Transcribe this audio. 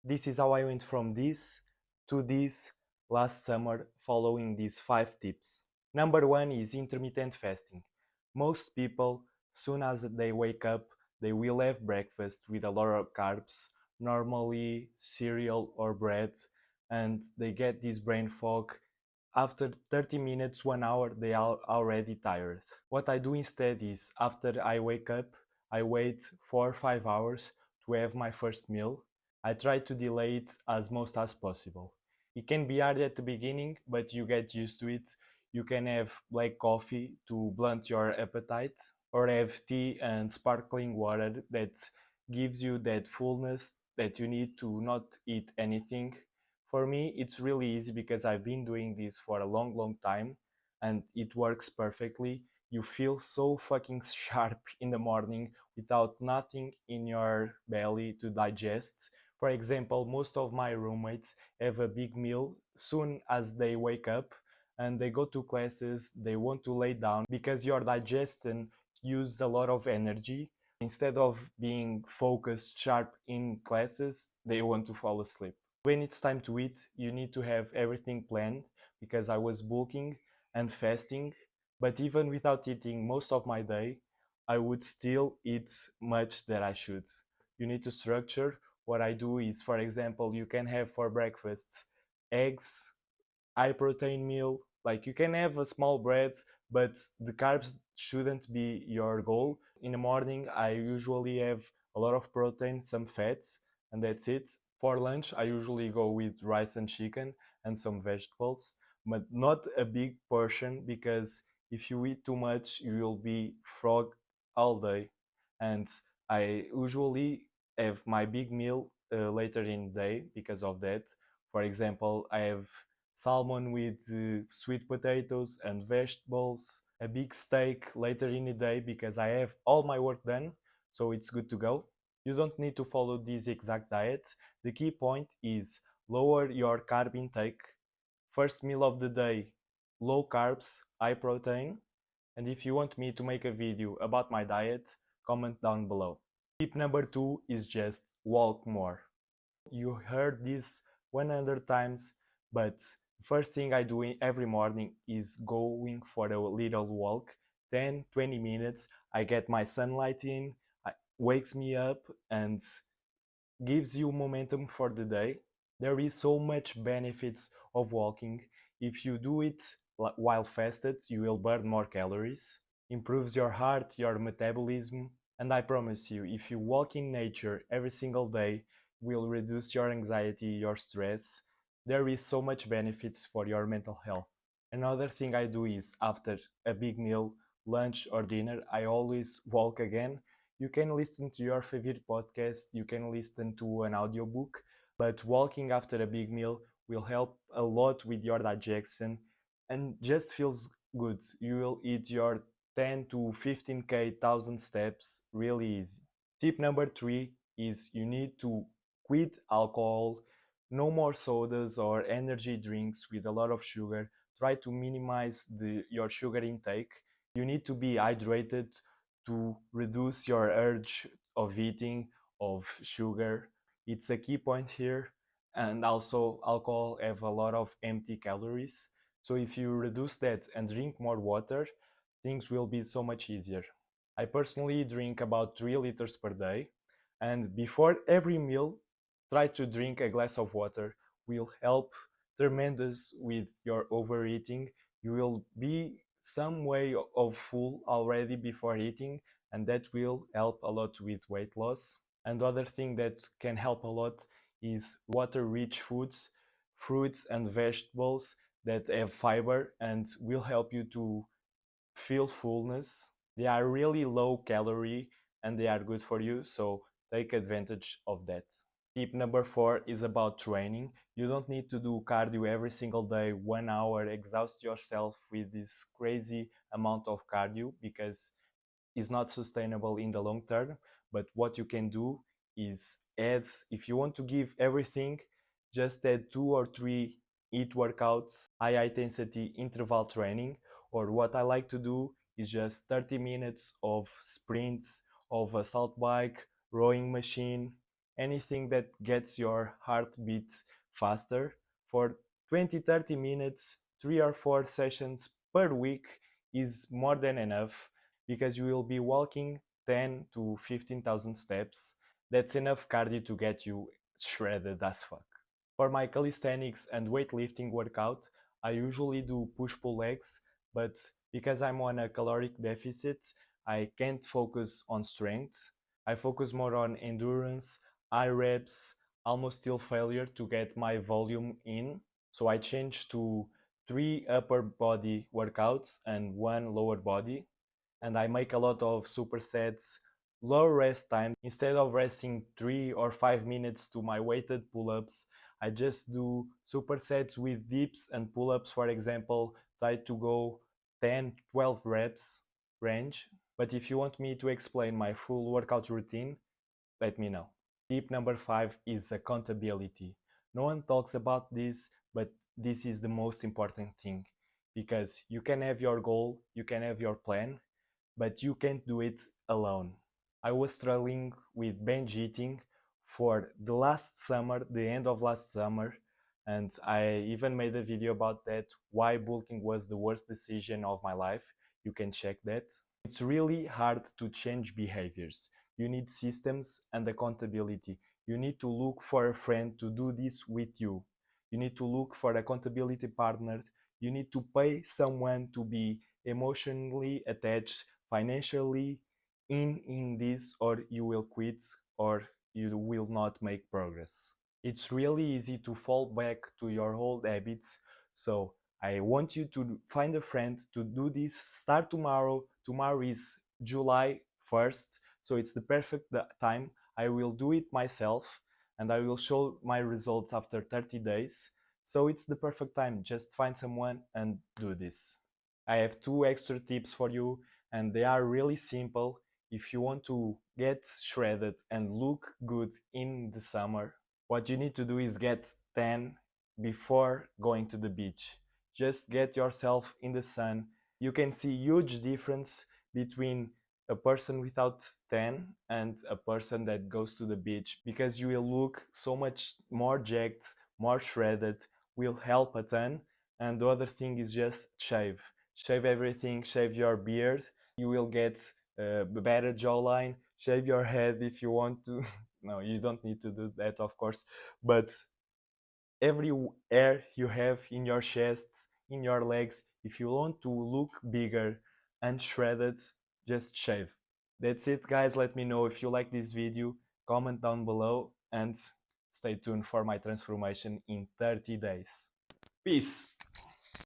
This is how I went from this to this last summer following these 5 tips. Number 1 is intermittent fasting. Most people, soon as they wake up, they will have breakfast with a lot of carbs, normally cereal or bread, and they get this brain fog. After 30 minutes, 1 hour, they are already tired. What I do instead is, after I wake up, I wait 4 or 5 hours to have my first meal. I try to delay it as most as possible. It can be hard at the beginning, but you get used to it. You can have black coffee to blunt your appetite, or have tea and sparkling water that gives you that fullness that you need to not eat anything. For me, it's really easy because I've been doing this for a long, long time and it works perfectly. You feel so fucking sharp in the morning without nothing in your belly to digest. For example, most of my roommates have a big meal soon as they wake up and they go to classes, they want to lay down because your digestion uses a lot of energy. Instead of being focused, sharp in classes, they want to fall asleep. When it's time to eat, you need to have everything planned because I was bulking and fasting. But even without eating most of my day, I would still eat much that I should. You need to structure. What I do is, for example, you can have for breakfast eggs, high protein meal. Like you can have a small bread, but the carbs shouldn't be your goal. In the morning, I usually have a lot of protein, some fats, and that's it. For lunch, I usually go with rice and chicken and some vegetables, but not a big portion because if you eat too much, you will be frog all day. And I usually have my big meal later in the day because of that. For example, I have salmon with sweet potatoes and vegetables, a big steak later in the day because I have all my work done, so it's good to go. You don't need to follow this exact diet. The key point is lower your carb intake. First meal of the day, low carbs, high protein. And if you want me to make a video about my diet, comment down below. Tip number 2 is just walk more. You heard this 100 times, but first thing I do every morning is going for a little walk, 10-20 minutes. I get my sunlight in, it wakes me up and gives you momentum for the day. There is so much benefits of walking. If you do it while fasted, you will burn more calories, improves your heart, your metabolism, and I promise you, if you walk in nature every single day, will reduce your anxiety, your stress. There is so much benefits for your mental health. Another thing I do is after a big meal, lunch or dinner, I always walk again. You can listen to your favorite podcast, you can listen to an audiobook, but walking after a big meal will help a lot with your digestion and just feels good. You will eat your 10 to 15k 1000 steps really easy. Tip number 3 is you need to quit alcohol. No more sodas or energy drinks with a lot of sugar. Try to minimize your sugar intake. You need to be hydrated to reduce your urge of eating of sugar. It's a key point here. And also alcohol have a lot of empty calories. So if you reduce that and drink more water, things will be so much easier. I personally drink about 3 liters per day, and before every meal, try to drink a glass of water. Will help tremendous with your overeating. You will be some way of full already before eating, and that will help a lot with weight loss. And the other thing that can help a lot is water-rich foods, fruits and vegetables that have fiber and will help you to feel fullness. They are really low calorie and they are good for you, so take advantage of that. Tip number 4 is about training. You don't need to do cardio every single day, 1 hour, exhaust yourself with this crazy amount of cardio because it's not sustainable in the long term. But what you can do is add, if you want to give everything, just add 2 or 3 HIIT workouts, high intensity interval training, or what I like to do is just 30 minutes of sprints, of a salt bike, rowing machine. anything that gets your heartbeat faster. For 20-30 minutes, 3 or 4 sessions per week is more than enough because you will be walking 10 to 15,000 steps. That's enough cardio to get you shredded as fuck. For my calisthenics and weightlifting workout, I usually do push-pull legs, but because I'm on a caloric deficit, I can't focus on strength. I focus more on endurance, high reps, almost till failure to get my volume in. So I changed to 3 upper body workouts and 1 lower body, and I make a lot of supersets, low rest time. Instead of resting 3 or 5 minutes to my weighted pull-ups, I just do supersets with dips and pull-ups. For example, try to go 10, 12 reps range. But if you want me to explain my full workout routine, let me know. Tip number 5 is accountability. No one talks about this, but this is the most important thing because you can have your goal, you can have your plan, but you can't do it alone. I was struggling with binge eating for the last summer, the end of last summer, and I even made a video about that, why bulking was the worst decision of my life. You can check that. It's really hard to change behaviors. You need systems and accountability. You need to look for a friend to do this with you. You need to look for accountability partners. You need to pay someone to be emotionally attached, financially in this, or you will quit, or you will not make progress. It's really easy to fall back to your old habits. So I want you to find a friend to do this. Start tomorrow. Tomorrow is July 1st, so it's the perfect time. I will do it myself and I will show my results after 30 days. So it's the perfect time. Just find someone and do this. I have 2 extra tips for you, and they are really simple. If you want to get shredded and look good in the summer, what you need to do is get tan before going to the beach. Just get yourself in the sun. You can see huge difference between a person without tan and a person that goes to the beach, because you will look so much more jacked, more shredded, will help a ton. And the other thing is just shave everything, shave your beard. You will get a better jawline. Shave your head if you want to. No, you don't need to do that, of course, but every hair you have in your chest, in your legs, if you want to look bigger and shredded, just shave. That's it, guys. Let me know if you like this video, comment down below, and stay tuned for my transformation in 30 days. Peace.